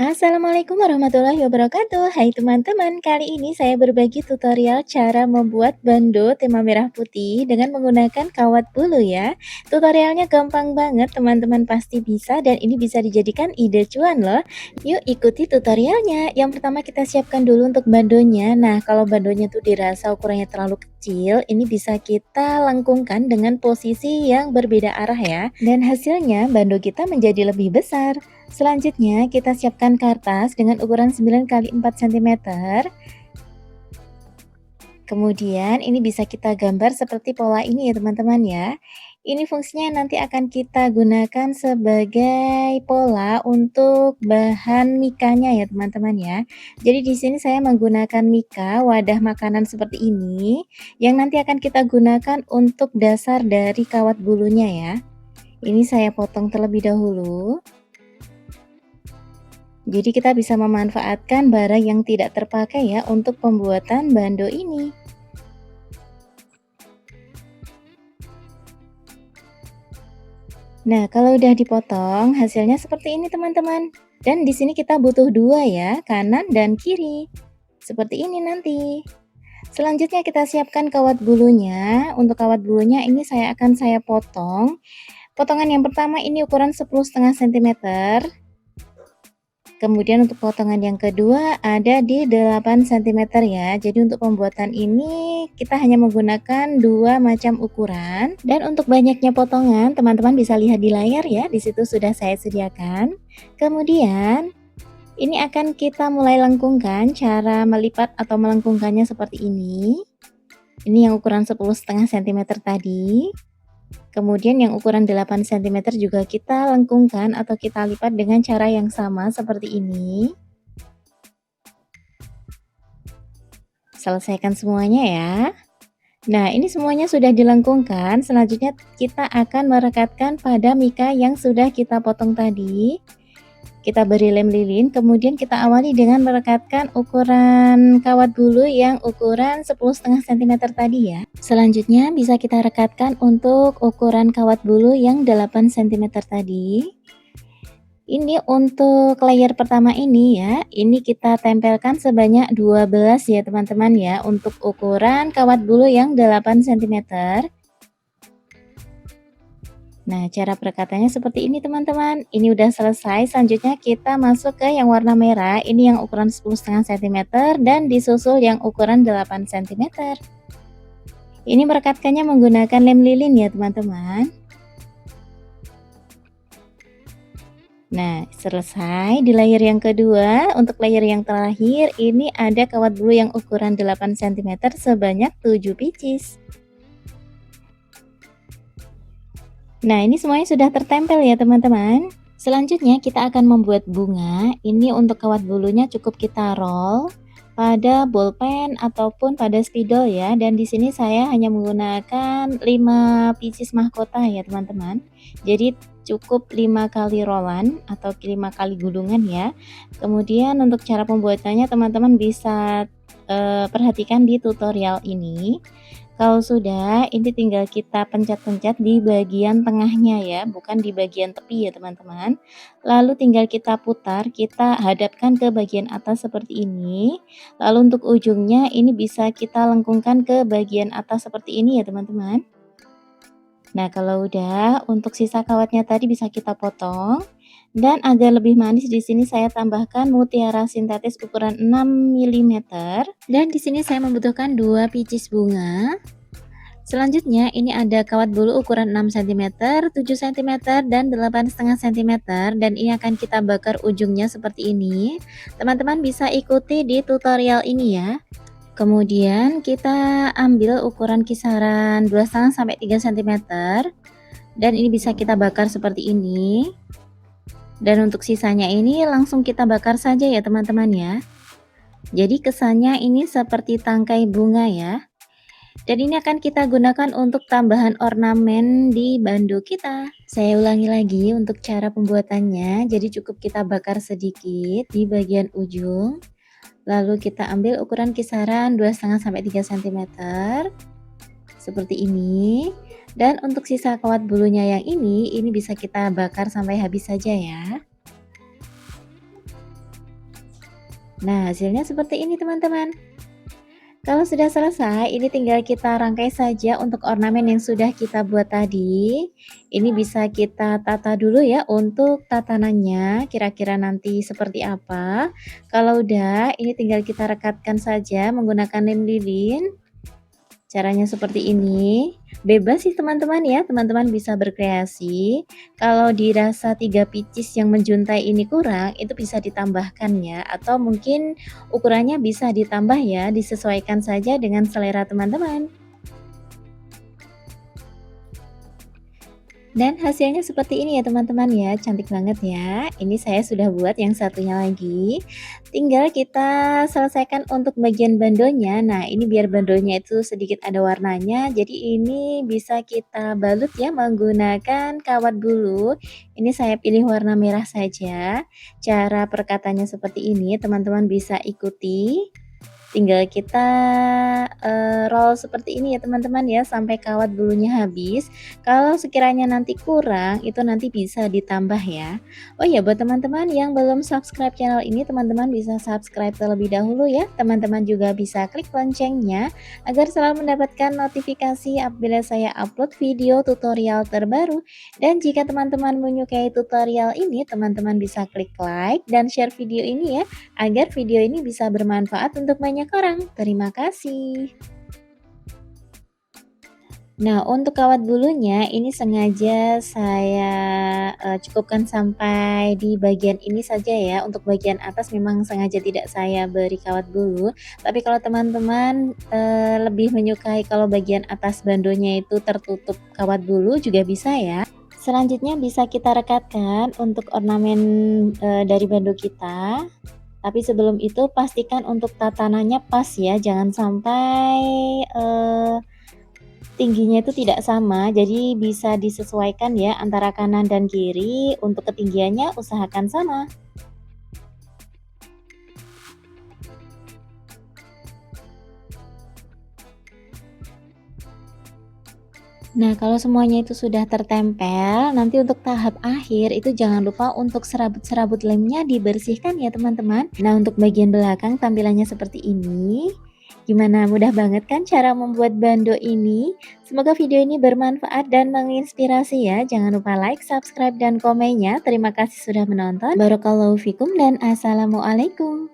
Assalamualaikum warahmatullahi wabarakatuh. Hai teman-teman, kali ini saya berbagi tutorial cara membuat bando tema merah putih dengan menggunakan kawat bulu ya. Tutorialnya gampang banget, teman-teman pasti bisa dan ini bisa dijadikan ide cuan loh. Yuk ikuti tutorialnya. Yang pertama kita siapkan dulu untuk bandonya. Nah, kalau bandonya tuh dirasa ukurannya terlalu kecil, ini bisa kita lengkungkan dengan posisi yang berbeda arah ya. Dan hasilnya bando kita menjadi lebih besar. Selanjutnya, kita siapkan kertas dengan ukuran 9 kali 4 cm. Kemudian ini bisa kita gambar seperti pola ini ya teman-teman ya. Ini fungsinya nanti akan kita gunakan sebagai pola untuk bahan mikanya ya teman-teman ya. Jadi di sini saya menggunakan mika wadah makanan seperti ini yang nanti akan kita gunakan untuk dasar dari kawat bulunya ya. Ini saya potong terlebih dahulu. Jadi kita bisa memanfaatkan barang yang tidak terpakai ya untuk pembuatan bando ini. Nah, kalau udah dipotong, hasilnya seperti ini teman-teman. Dan di sini kita butuh dua ya, kanan dan kiri. Seperti ini nanti. Selanjutnya kita siapkan kawat bulunya. Untuk kawat bulunya ini saya potong. Potongan yang pertama ini ukuran 10,5 cm. Kemudian untuk potongan yang kedua ada di 8 cm ya. Jadi untuk pembuatan ini kita hanya menggunakan dua macam ukuran. Dan untuk banyaknya potongan teman-teman bisa lihat di layar ya. Di situ sudah saya sediakan. Kemudian ini akan kita mulai lengkungkan. Cara melipat atau melengkungkannya seperti ini. Ini yang ukuran 10,5 cm tadi. Kemudian yang ukuran 8 cm juga kita lengkungkan atau kita lipat dengan cara yang sama seperti ini. Selesaikan semuanya ya. Nah, ini semuanya sudah dilengkungkan. Selanjutnya kita akan merekatkan pada mika yang sudah kita potong tadi. Kita beri lem lilin, kemudian kita awali dengan merekatkan ukuran kawat bulu yang ukuran 10,5 cm tadi ya. Selanjutnya bisa kita rekatkan untuk ukuran kawat bulu yang 8 cm tadi. Ini untuk layer pertama ini ya, ini kita tempelkan sebanyak 12 ya teman-teman ya, untuk ukuran kawat bulu yang 8 cm. Nah, cara perekatannya seperti ini teman-teman. Ini udah selesai, selanjutnya kita masuk ke yang warna merah. Ini yang ukuran 10,5 cm dan disusul yang ukuran 8 cm. Ini merekatkannya menggunakan lem lilin ya teman-teman. Nah, selesai di layer yang kedua. Untuk layer yang terakhir, ini ada kawat bulu yang ukuran 8 cm sebanyak 7 pieces. Nah, ini semuanya sudah tertempel ya teman-teman. Selanjutnya kita akan membuat bunga. Ini untuk kawat bulunya cukup kita roll pada bolpen ataupun pada spidol ya. Dan di sini saya hanya menggunakan 5 pieces mahkota ya teman-teman. Jadi cukup 5 kali rollan atau 5 kali gulungan ya. Kemudian untuk cara pembuatannya teman-teman bisa perhatikan di tutorial ini. Kalau sudah, ini tinggal kita pencet-pencet di bagian tengahnya ya, bukan di bagian tepi ya teman-teman. Lalu tinggal kita putar, kita hadapkan ke bagian atas seperti ini. Lalu untuk ujungnya ini bisa kita lengkungkan ke bagian atas seperti ini ya teman-teman. Nah, kalau udah, untuk sisa kawatnya tadi bisa kita potong. Dan agar lebih manis di sini saya tambahkan mutiara sintetis ukuran 6 mm. Dan di sini saya membutuhkan 2 pieces bunga. Selanjutnya ini ada kawat bulu ukuran 6 cm, 7 cm, dan 8,5 cm, dan ini akan kita bakar ujungnya seperti ini. Teman-teman bisa ikuti di tutorial ini ya. Kemudian kita ambil ukuran kisaran 2,5 sampai 3 cm, dan ini bisa kita bakar seperti ini. Dan untuk sisanya ini langsung kita bakar saja ya teman-teman ya. Jadi kesannya ini seperti tangkai bunga ya. Dan ini akan kita gunakan untuk tambahan ornamen di bando kita. Saya ulangi lagi untuk cara pembuatannya. Jadi cukup kita bakar sedikit di bagian ujung. Lalu kita ambil ukuran kisaran 2,5 sampai 3 cm. Seperti ini. Dan untuk sisa kawat bulunya yang ini bisa kita bakar sampai habis saja ya. Nah, hasilnya seperti ini teman-teman. Kalau sudah selesai, ini tinggal kita rangkai saja untuk ornamen yang sudah kita buat tadi. Ini bisa kita tata dulu ya untuk tatanannya, kira-kira nanti seperti apa. Kalau udah, ini tinggal kita rekatkan saja menggunakan lem lilin. Caranya seperti ini. Bebas sih teman-teman ya, teman-teman bisa berkreasi. Kalau dirasa 3 pieces yang menjuntai ini kurang, itu bisa ditambahkan ya, atau mungkin ukurannya bisa ditambah ya, disesuaikan saja dengan selera teman-teman. Dan hasilnya seperti ini ya teman-teman ya, cantik banget ya. Ini saya sudah buat yang satunya lagi. Tinggal kita selesaikan untuk bagian bandonya. Nah, ini biar bandonya itu sedikit ada warnanya. Jadi ini bisa kita balut ya menggunakan kawat bulu. Ini saya pilih warna merah saja. Cara perkataannya seperti ini, teman-teman bisa ikuti. Tinggal kita, roll seperti ini ya teman-teman ya, sampai kawat bulunya habis. Kalau sekiranya nanti kurang, itu nanti bisa ditambah ya. Oh ya, buat teman-teman yang belum subscribe channel ini, teman-teman bisa subscribe terlebih dahulu ya. Teman-teman juga bisa klik loncengnya, agar selalu mendapatkan notifikasi apabila saya upload video tutorial terbaru. Dan jika teman-teman menyukai tutorial ini, teman-teman bisa klik like dan share video ini ya, agar video ini bisa bermanfaat untuk banyak orang. Terima kasih. Nah, untuk kawat bulunya ini sengaja saya, cukupkan sampai di bagian ini saja ya, untuk bagian atas memang sengaja tidak saya beri kawat bulu. Tapi kalau teman-teman, lebih menyukai kalau bagian atas bandonya itu tertutup kawat bulu juga bisa ya. Selanjutnya bisa kita rekatkan untuk ornamen, dari bando kita. Tapi sebelum itu pastikan untuk tatanannya pas ya, jangan sampai, tingginya itu tidak sama, jadi bisa disesuaikan ya antara kanan dan kiri, untuk ketinggiannya usahakan sama. Nah, kalau semuanya itu sudah tertempel, nanti untuk tahap akhir itu jangan lupa untuk serabut-serabut lemnya dibersihkan ya teman-teman. Nah, untuk bagian belakang tampilannya seperti ini. Gimana, mudah banget kan cara membuat bando ini? Semoga video ini bermanfaat dan menginspirasi ya. Jangan lupa like, subscribe, dan komennya. Terima kasih sudah menonton. Barakallahu fikum dan assalamualaikum.